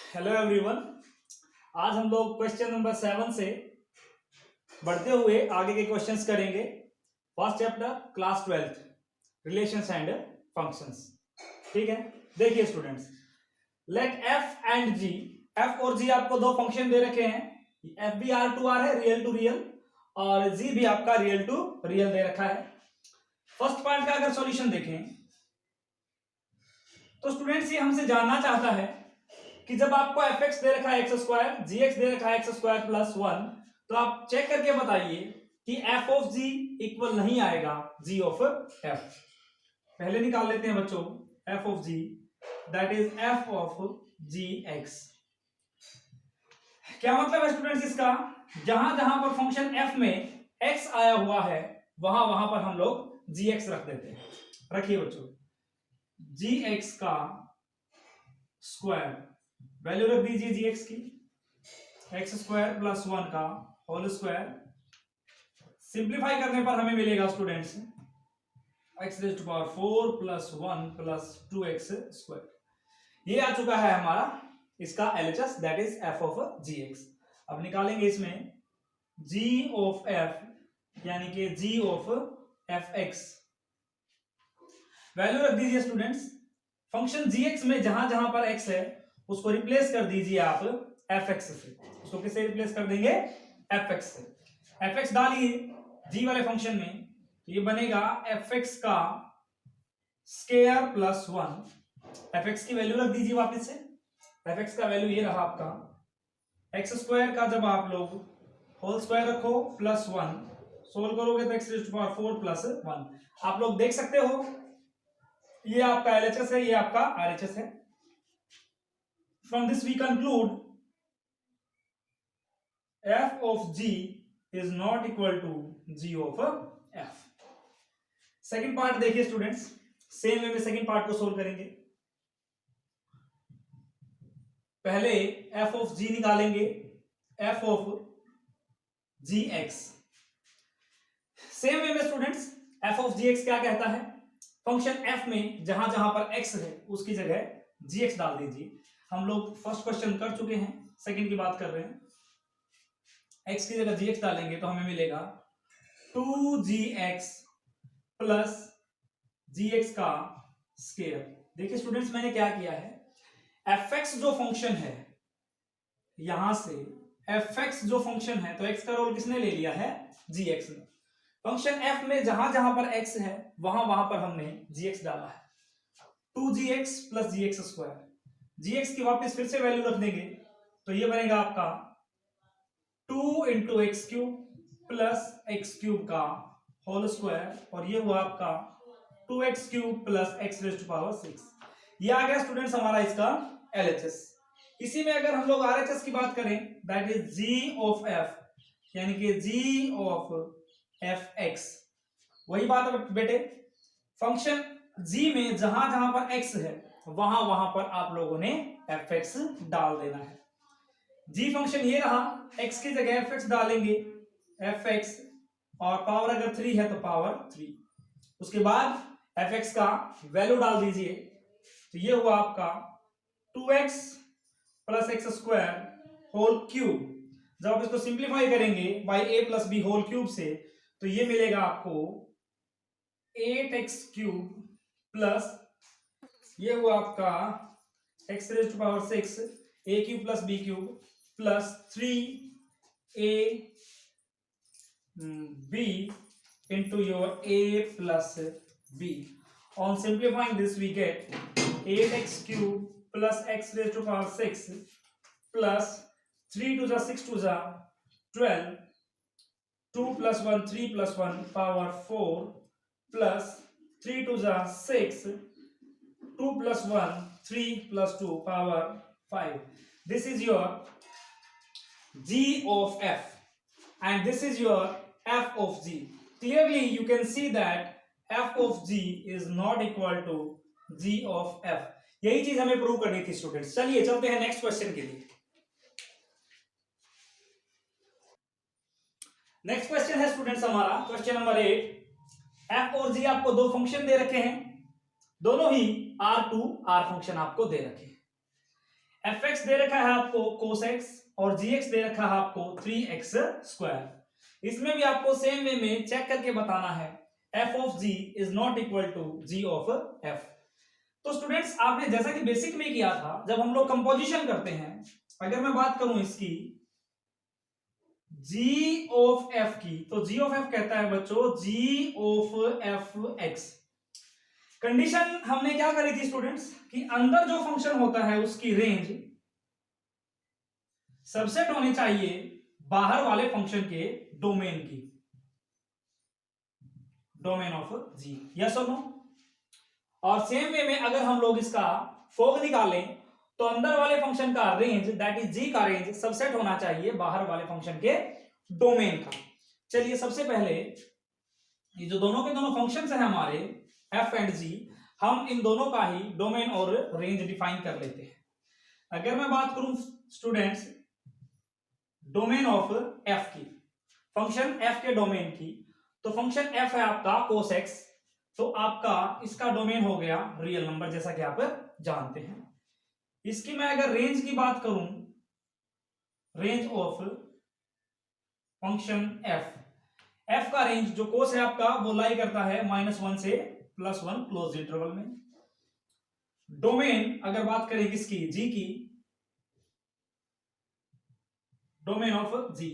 Hello everyone. आज हम लोग क्वेश्चन नंबर 7 से बढ़ते हुए आगे के क्वेश्चंस करेंगे। First chapter class 12 relations and functions. ठीक है, देखिए students, let F and G, F और जी आपको दो फंक्शन दे रखे हैं। एफ भी आर टू आर है, रियल टू रियल, और जी भी आपका रियल टू रियल दे रखा है। फर्स्ट पार्ट का अगर सॉल्यूशन देखें तो स्टूडेंट्स ये हमसे जानना चाहता है कि जब आपको एफ एक्स दे रखा है एक्स स्क्वायर, जी एक्स दे रखा है एक्स स्क्वायर प्लस 1, तो आप चेक करके बताइए कि एफ ऑफ जी इक्वल नहीं आएगा जी ऑफ एफ। पहले निकाल लेते हैं बच्चों, F of G that is F of ji x. क्या मतलब है स्टूडेंट्स इसका? जहां जहां पर फंक्शन एफ में एक्स आया हुआ है वहां वहां पर हम लोग जी एक्स रख देते हैं। रखिए बच्चों, जी एक्स का स्क्वायर वैल्यू रख दीजिए जी एक्स की, एक्स स्क्वायर प्लस 1 का होल स्क्वायर। सिंप्लीफाई करने पर हमें मिलेगा students x raise to power 4 plus 1 plus 2x square. ये आ चुका है हमारा इसका LHS that is F of ji x. अब निकालेंगे इसमें जी ऑफ एफ यानी कि G of F x. Value रख दीजिए स्टूडेंट्स, फंक्शन जी एक्स में जहां जहां पर एक्स है उसको रिप्लेस कर दीजिए आप एफ एक्स से। उसको किससे रिप्लेस कर देंगे? एफ एक्स से। एफ एक्स डालिए जी वाले फंक्शन में तो ये बनेगा एफ एक्स का स्केयर प्लस 1। एफ एक्स की वैल्यू रख दीजिए वापस से। एफ एक्स का वैल्यू ये रहा आपका, एक्स स्क्वायर का जब आप लोग होल स्क्वायर रखो प्लस 1, सोल्व करोगे तो x raise to power 4 plus 1। आप लोग देख सकते हो ये आपका एलएचएस है, ये आपका आरएचएस है। From this we conclude f of g is not equal to g of f। Second part देखिए स्टूडेंट्स, सेम वे में सेकेंड पार्ट को सोल्व करेंगे। पहले f of g निकालेंगे, f of g x. Same way में students f of g x क्या कहता है? फंक्शन f में जहां जहां पर x है उसकी जगह जी एक्स डाल दीजिए। हम लोग फर्स्ट क्वेश्चन कर चुके हैं, सेकंड की बात कर रहे हैं। x की जगह जी एक्स डालेंगे तो हमें मिलेगा 2gx प्लस जी एक्स का स्केयर। देखिए स्टूडेंट्स, मैंने क्या किया है, एफ एक्स जो फंक्शन है यहां से एफ एक्स जो फंक्शन है तो x का रोल किसने ले लिया है? जी एक्स ने। फंक्शन f में जहां जहां पर x है वहां वहां पर हमने जी एक्स डाला है। 2gx प्लस जी एक्स स्क्वायर। जी एक्स की वापस फिर से वैल्यू रख देंगे तो ये बनेगा आपका 2 into x cube plus x cube का होल स्क्वायर, और ये हुआ आपका 2x cube plus x raise to power 6। ये आ गया स्टूडेंट्स हमारा इसका एलएचएस। इसी में अगर हम लोग आरएचएस की बात करें that is ji of F यानी कि जी ऑफ एफ एक्स। वही बात है बेटे, फंक्शन जी में जहां जहां पर एक्स है वहां वहां पर आप लोगों ने एफ एक्स डाल देना है। जी फंक्शन ये रहा, x की जगह एफ एक्स डालेंगे, एफ एक्स, और पावर अगर 3 है तो पावर 3। उसके बाद एफ एक्स का वैल्यू डाल दीजिए तो ये हुआ आपका 2x plus x square whole cube. जब आप इसको सिंप्लीफाई करेंगे by a plus b whole cube से तो ये मिलेगा आपको 8x क्यूब प्लस ये हुआ आपका x raise to power 6 a cube plus b cube plus 3a b into your a plus b. On simplifying this we get 8x cube plus x raised to power 6 plus 3 to the 6 to the 12, 2 plus 1 3 plus 1 power 4 plus 3 to the 6, 2 plus 1 3 plus 2 power 5. This is your g of f and this is your f of g. Clearly you can see that f of g is not equal to g of f. यही चीज हमें prove करनी थी students. चलिए चलते हैं next question के लिए। नेक्स्ट क्वेश्चन है स्टूडेंट्स हमारा क्वेश्चन नंबर 8। f और g आपको दो फंक्शन दे रखे हैं, दोनों ही r2 r फंक्शन आपको दे रखे हैं। एफ एक्स दे रखा है आपको कोस एक्स और जी एक्स दे रखा है आपको 3x²। इसमें भी आपको सेम वे में चेक करके बताना है f of g is not equal to g of f. तो स्टूडेंट्स आपने जैसा कि बेसिक में किया था जब हम लोग कंपोजिशन करते हैं, अगर मैं बात करूं इसकी g ऑफ f की, तो g ऑफ f कहता है बच्चों g of f x। Condition हमने क्या करी थी स्टूडेंट्स कि अंदर जो फंक्शन होता है उसकी रेंज सबसेट होनी चाहिए बाहर वाले फंक्शन के डोमेन की, डोमेन ऑफ g, यस और नो। और सेम वे में अगर हम लोग इसका फोग निकालें तो अंदर वाले फंक्शन का रेंज दैट इज g का रेंज सबसेट होना चाहिए बाहर वाले फंक्शन के डोमेन का। चलिए सबसे पहले ये जो दोनों के दोनों फंक्शंस हैं हमारे f एंड g, हम इन दोनों का ही डोमेन और रेंज डिफाइन कर लेते हैं। अगर मैं बात करूं स्टूडेंट्स डोमेन ऑफ f की, फंक्शन f के डोमेन की, तो फंक्शन f है आपका cos x, तो आपका इसका डोमेन हो गया रियल नंबर जैसा कि आप जानते हैं। इसकी मैं अगर रेंज की बात करूं, रेंज ऑफ फंक्शन f का रेंज जो कोस है आपका वो लाई करता है -1 से +1 क्लोज इंटरवल में। डोमेन अगर बात करें किसकी, g की, डोमेन ऑफ g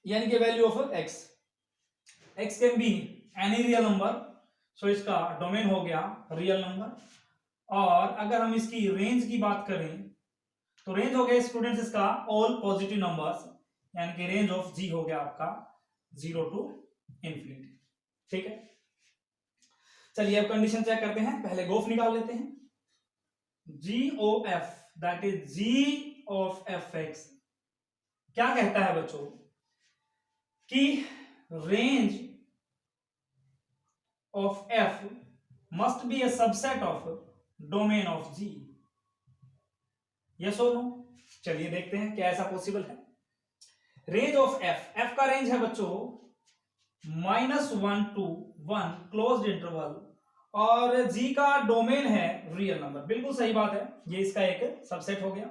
यानी कि value of x can be any real number, so इसका डोमेन हो गया रियल नंबर। और अगर हम इसकी रेंज की बात करें तो रेंज हो गया स्टूडेंट्स इसका ऑल पॉजिटिव नंबर्स, यानी कि रेंज ऑफ g हो गया आपका 0 टू इंफिनिटी। ठीक है, चलिए अब कंडीशन चेक करते हैं, पहले गोफ निकाल लेते हैं। g of f that is g of fx क्या कहता है बच्चों कि range of f must be a subset of domain of g, yes और नो। चलिए देखते हैं क्या ऐसा पॉसिबल है। रेंज ऑफ f का रेंज है बच्चों -1 टू 1 क्लोज्ड इंटरवल और g का डोमेन है रियल नंबर, बिल्कुल सही बात है, ये इसका एक सबसेट हो गया।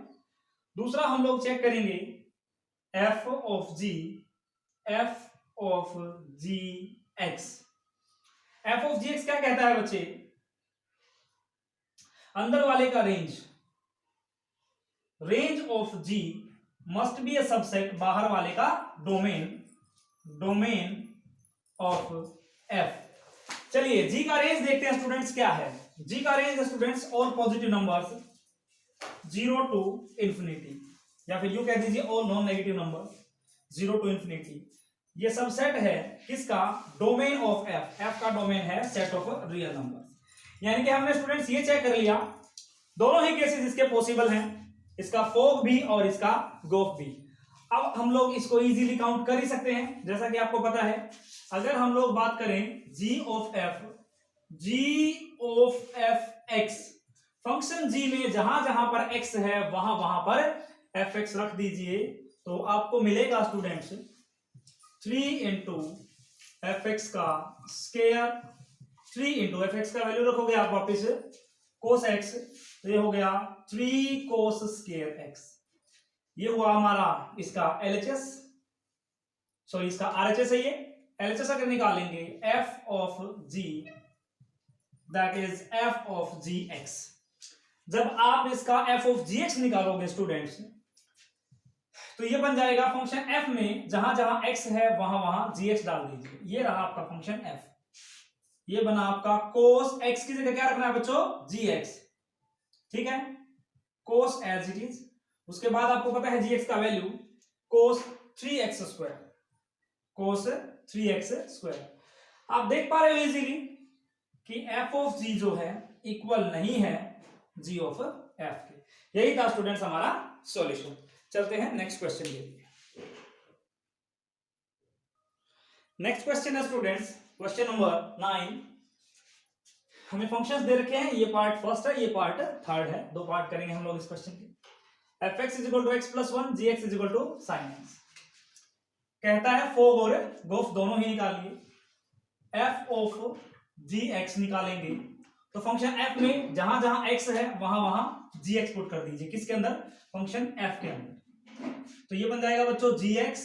दूसरा हम लोग चेक करेंगे f of g x। f of g x क्या कहता है बच्चे, अंदर वाले का range of g must be a subset बाहर वाले का डोमेन ऑफ f। चलिए g का रेंज देखते हैं स्टूडेंट्स क्या है। g का रेंज है students all positive numbers 0 to infinity, या फिर यू कह दीजिए all non negative number 0 to infinity. ये सबसेट है किसका, डोमेन ऑफ f का डोमेन है सेट ऑफ रियल नंबर। यानी कि हमने स्टूडेंट्स ये चेक कर लिया दोनों ही केसेस इसके पॉसिबल हैं, इसका फोग भी और इसका गोफ भी। अब हम लोग इसको इजीली काउंट कर ही सकते हैं, जैसा कि आपको पता है अगर हम लोग बात करें g of f x, function g में जहां जहां पर x है वहां वहां पर fx रख दीजिए, तो आपको मिलेगा स्टूडेंट्स 3 इंटू fx का स्क्वायर, 3 इंटू fx का वैल्यू रखोगे आप वापिस cos x, तो ये हो गया 3 cos स्क्वायर x। ये हुआ हमारा इसका LHS, सॉरी इसका RHS है, ये LHS अगर निकालेंगे f of g that is f of gx। जब आप इसका f ऑफ gx निकालोगे स्टूडेंट्स तो ये बन जाएगा फंक्शन f में जहां जहां x है वहां वहां gx डाल दीजिए, ये रहा आपका फंक्शन f। ये बना आपका cos x की जगह क्या रखना है बच्चों, gx, ठीक है, cos एज इट इज। उसके बाद आपको पता है gx का value cos 3x², cos 3x²। आप देख पा रहे हो इजीली कि f ऑफ g जो है इक्वल नहीं है g ऑफ f के। यही था स्टूडेंट्स हमारा सॉल्यूशन। चलते हैं नेक्स्ट क्वेश्चन के लिए। नेक्स्ट क्वेश्चन है स्टूडेंट्स क्वेश्चन नंबर 9। हमें फंक्शंस दे रखे हैं, ये पार्ट फर्स्ट है, ये पार्ट थर्ड है, दो पार्ट करेंगे हम लोग इस क्वेश्चन के। fx is equal to x plus 1, gx is equal to sin x। कहता है फोग और गोफ दोनों ही निकालिए। f ऑफ gx निकालेंगे तो फंक्शन एफ में जहां जहां एक्स है वहां वहां जी एक्स पुट कर दीजिए। किसके अंदर? फंक्शन एफ के अंदर। तो ये बन जाएगा बच्चों जी एक्स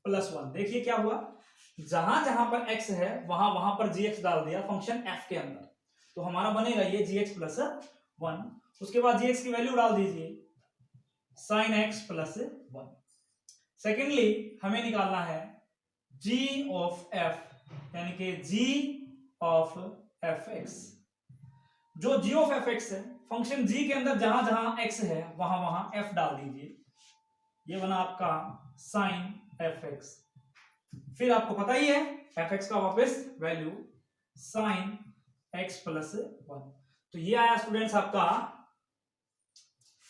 प्लस वन। देखिए क्या हुआ, जहां जहां पर एक्स है वहां वहां पर जी एक्स डाल दिया फंक्शन एफ के अंदर, तो हमारा बनेगा ये जी एक्स प्लस वन। उसके बाद जी एक्स की वैल्यू डाल दीजिए sine x plus one. Secondly हमें निकालना है जी ऑफ एफ, यानी कि जी ऑफ एफ एक्स। जो जी ऑफ एफ एक्स है, फंक्शन जी के अंदर जहां जहां एक्स है वहां वहां एफ डाल दीजिए। ये बना आपका साइन एफ एक्स। फिर आपको पता ही है एफ एक्स का वापस value sine x plus one. तो ये आया स्टूडेंट्स आपका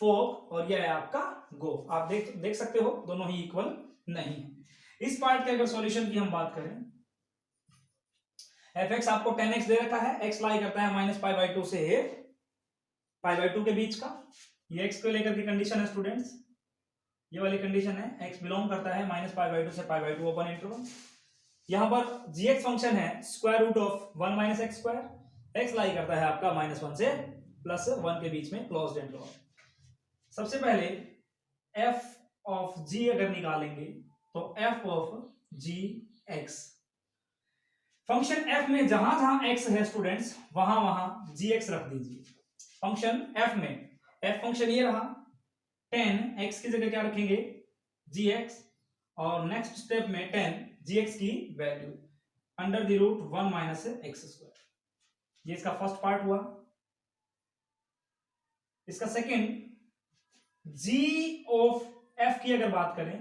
फोक और ये आया आपका गो। आप देख सकते हो दोनों ही इक्वल नहीं है। इस पार्ट के अगर सॉल्यूशन की हम बात करें, एफ एक्स आपको 10x दे रखा है, x लाई करता है माइनस पाई बाई टू से पाई बाई टू के बीच का। ये x को लेकर की कंडीशन है स्टूडेंट्स, ये वाली कंडीशन है, x बिलोंग करता है माइनस पाई बाई टू से pi by two open interval. यहां पर gx फंक्शन है square root of one minus x square, x lie करता है आपका माइनस वन से प्लस वन के बीच में क्लोज्ड इंटरवल। सबसे पहले f ऑफ g अगर निकालेंगे तो f of ji x, function f में जहां जहां x है स्टूडेंट्स वहां वहां gx रख दीजिए। फंक्शन f में f फंक्शन ये रहा, 10 x की जगह क्या रखेंगे gx, और नेक्स्ट स्टेप में 10 gx की value under the root one minus x square. ये इसका फर्स्ट पार्ट हुआ। इसका सेकेंड g ऑफ f की अगर बात करें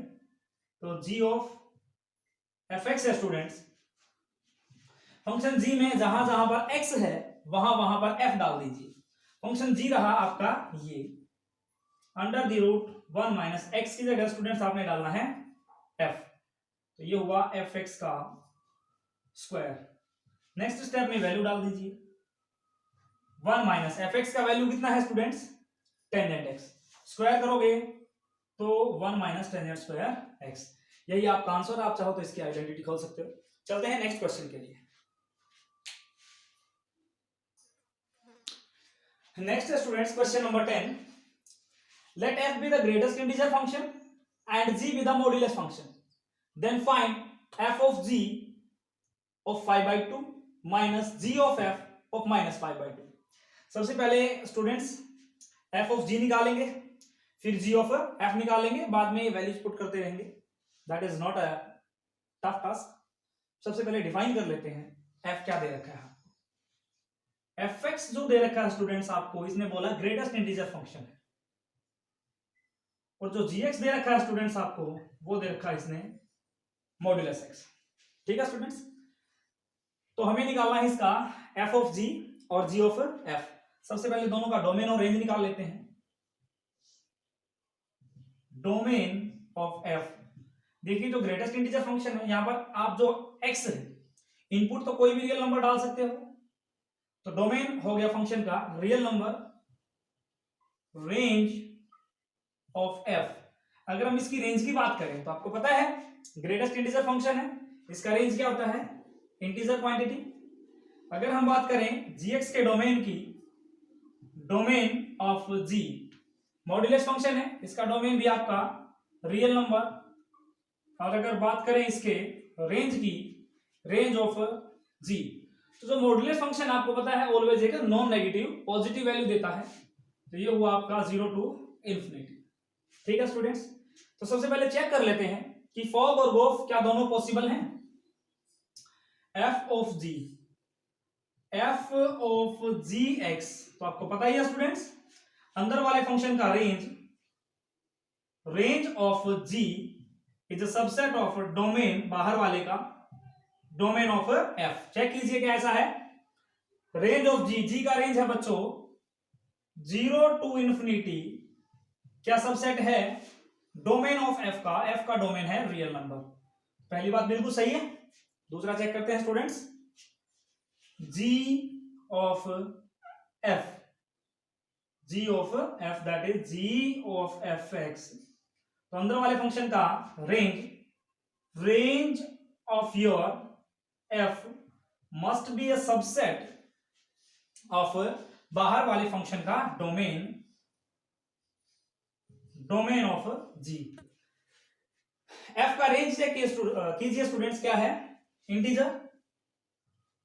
तो g ऑफ fx है स्टूडेंट्स, फंक्शन g में जहां जहां पर x है वहां वहां पर f डाल दीजिए। फंक्शन g रहा आपका ये under the root one minus x की जगह स्टूडेंट्स आपने डालना है f, तो ये हुआ fx का स्क्वायर। नेक्स्ट स्टेप में वैल्यू डाल दीजिए, वन माइनस fx का वैल्यू कितना है स्टूडेंट्स 10 x, स्क्वायर करोगे तो one minus ten square x. यही आपका आंसर। आप चाहो तो इसकी आइडेंटिटी खोल सकते हो। चलते हैं नेक्स्ट क्वेश्चन के लिए। नेक्स्ट है students question number 10। Let f be the greatest integer function and g be the modulus function, then find f of g of 5 by 2 minus g of f of minus 5 by 2। सबसे पहले students f of g निकालेंगे, फिर g of f निकालेंगे, बाद में values put करते रहेंगे। That is not a tough task. सबसे पहले डिफाइन कर लेते हैं f क्या दे रखा है। fx जो दे रखा है स्टूडेंट्स आपको, इसने बोला ग्रेटेस्ट इंटीजर फंक्शन है, और जो gx दे रखा है स्टूडेंट्स आपको वो दे रखा है इसने मॉड्यूलस x। ठीक है स्टूडेंट्स, तो हमें निकालना है इसका f ऑफ g और g ऑफ f। सबसे पहले दोनों का डोमेन और रेंज निकाल लेते हैं। डोमेन ऑफ f, देखिए जो ग्रेटेस्ट इंटीजर फंक्शन है यहां पर आप जो x है इनपुट तो कोई भी रियल नंबर डाल सकते हो, तो डोमेन हो गया फंक्शन का real number, range of f। अगर हम इसकी रेंज की बात करें तो आपको पता है ग्रेटेस्ट इंटीजर फंक्शन है, इसका रेंज क्या होता है इंटीजर क्वांटिटी। अगर हम बात करें gx के डोमेन की, domain of g modulus function है, इसका डोमेन भी आपका रियल नंबर। और अगर बात करें इसके रेंज की, रेंज ऑफ g, तो जो मॉड्यूलस फंक्शन आपको पता है ऑलवेज एक नॉन नेगेटिव पॉजिटिव वैल्यू देता है, तो ये हुआ आपका 0 टू इंफिनिटी। ठीक है स्टूडेंट्स, तो सबसे पहले चेक कर लेते हैं कि फॉग और गोफ क्या दोनों पॉसिबल हैं। f of g, f of gx, तो आपको पता ही है स्टूडेंट्स अंदर वाले फंक्शन का range, range of g is a subset of domain, बाहर वाले का डोमेन ऑफ f। चेक कीजिए क्या ऐसा है, रेंज ऑफ g का रेंज है बच्चों 0 टू इंफिनिटी, क्या सबसेट है डोमेन ऑफ f का डोमेन है रियल नंबर। पहली बात बिल्कुल सही है। दूसरा चेक करते हैं students, g of f, g of f that is g of fx, तो अंदर वाले फंक्शन का range, range of your f must be a subset of बाहर वाले फंक्शन का डोमेन ऑफ जी। एफ का रेंज चेक कीजिए स्टूडेंट्स, क्या है? इंटीजर।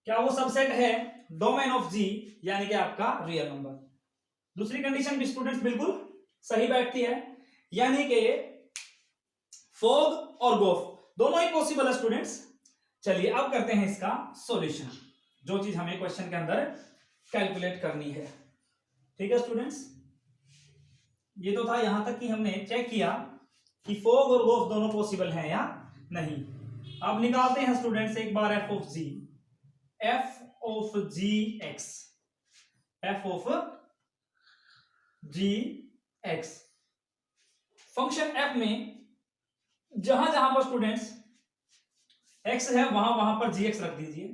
क्या वो सबसेट है डोमेन ऑफ जी, यानी कि आपका रियल नंबर? दूसरी कंडीशन भी स्टूडेंट्स बिल्कुल सही बैठती है, यानी कि फोग और गोफ दोनों ही पॉसिबल है स्टूडेंट्स। चलिए अब करते हैं इसका सॉल्यूशन, जो चीज हमें क्वेश्चन के अंदर कैलकुलेट करनी है। ठीक है स्टूडेंट्स, ये तो था यहां तक कि हमने चेक किया कि फोग और गोफ दोनों पॉसिबल हैं या नहीं। अब निकालते हैं स्टूडेंट्स एक बार f of ji x, f of ji x. Function f में जहां जहां पर स्टूडेंट्स एक्स है वहां वहां पर जी एक्स रख दीजिए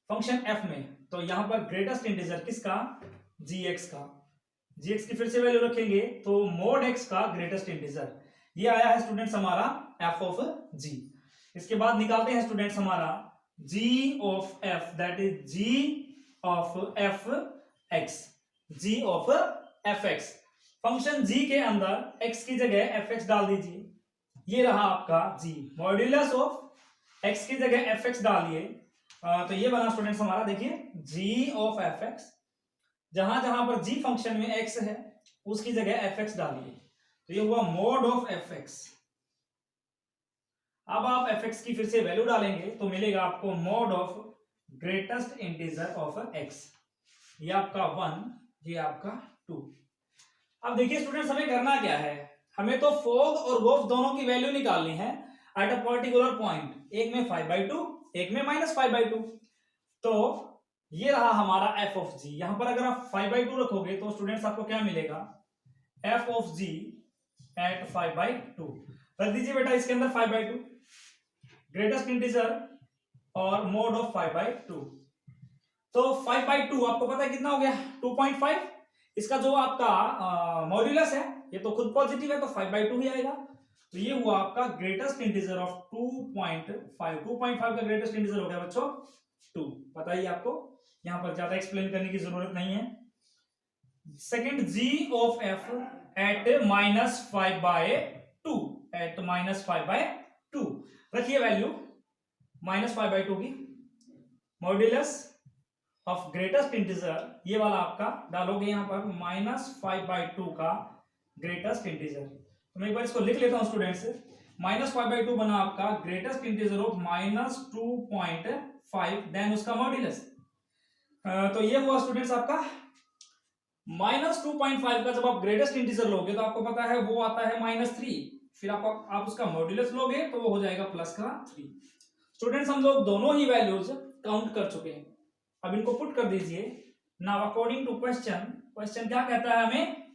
फंक्शन एफ में। तो यहां पर ग्रेटेस्ट इंटीजर किसका? जी एक्स का। जी एक्स की फिर से वैल्यू रखेंगे तो मोड एक्स का ग्रेटेस्ट इंटीजर। ये आया है स्टूडेंट्स हमारा एफ ऑफ जी। इसके बाद निकालते हैं स्टूडेंट्स हमारा g of f, that is ji of F x, g of F x. Function g के अंदर एक्स की जगह एफ एक्स डाल दीजिए, ये रहा आपका जी। मॉड्यूलस ऑफ एक्स की जगह एफ एक्स डालिए, तो ये बना स्टूडेंट्स हमारा, देखिए जी ऑफ एफ एक्स। जहां जहां पर जी फंक्शन में एक्स है उसकी जगह एफ एक्स डालिए, तो ये हुआ मोड ऑफ एफ एक्स। अब आप एफ एक्स की फिर से वैल्यू डालेंगे तो मिलेगा आपको mode of greatest integer of x. ये आपका 1, ये आपका 2। अब देखिए स्टूडेंट्स हमें करना क्या है, हमें तो फोग और गोफ दोनों की वैल्यू निकालनी है एट अ पर्टिकुलर पॉइंट, एक में 5/2 एक में -5/2। तो ये रहा हमारा एफ ऑफ जी। यहां पर अगर आप 5/2 रखोगे तो स्टूडेंट्स आपको क्या मिलेगा? एफ ऑफ जी एट 5/2 रख दीजिए बेटा, इसके अंदर 5/2 ग्रेटेस्ट इंटीजर और मोड ऑफ 5/2। तो 5/2 आपको पता है कितना हो गया? 2.5। इसका जो आपका मॉड्यूलस है ये तो खुद पॉजिटिव है, तो 5/2 ही आएगा। तो ये हुआ आपका ग्रेटेस्ट इंटीजर ऑफ 2.5। 2.5 का ग्रेटेस्ट इंटीजर हो गया बच्चों 2। पता ही आपको, यहां पर ज्यादा एक्सप्लेन करने की जरूरत नहीं है। Second g of f at -5/2, at -5/2 रखिए वैल्यू -5/2 की। मॉड्यूलस ऑफ ग्रेटेस्ट इंटीजर ये वाला आपका डालोगे यहां पर -5/2 का ग्रेटेस्ट इंटीजर। तो मैं एक बार इसको लिख लेता हूं स्टूडेंट्स, -5/2 बना आपका ग्रेटेस्ट इंटीजर ऑफ -2.5 देन उसका मॉड्यूलस। तो ये हुआ स्टूडेंट्स आपका -2.5 का जब आप ग्रेटेस्ट इंटीजर लोगे तो आपको पता है वो आता है -3, फिर आप उसका मॉड्यूलस लोगे तो वो हो जाएगा +3। स्टूडेंट्स हम लोग दोनों ही वैल्यूज काउंट कर चुके हैं, अब इनको पुट कर दीजिए। नाउ अकॉर्डिंग टू क्वेश्चन क्या कहता है हमें?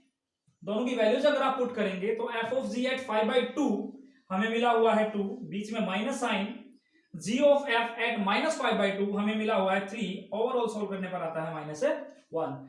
दोनों की वैल्यूज अगर आप पुट करेंगे तो एफ ऑफ जी एट 5/2 हमें मिला हुआ है 2, बीच में minus sign. G of f at -5/2 हमें मिला हुआ है 3, ओवरऑल सोल्व करने पर आता है -1।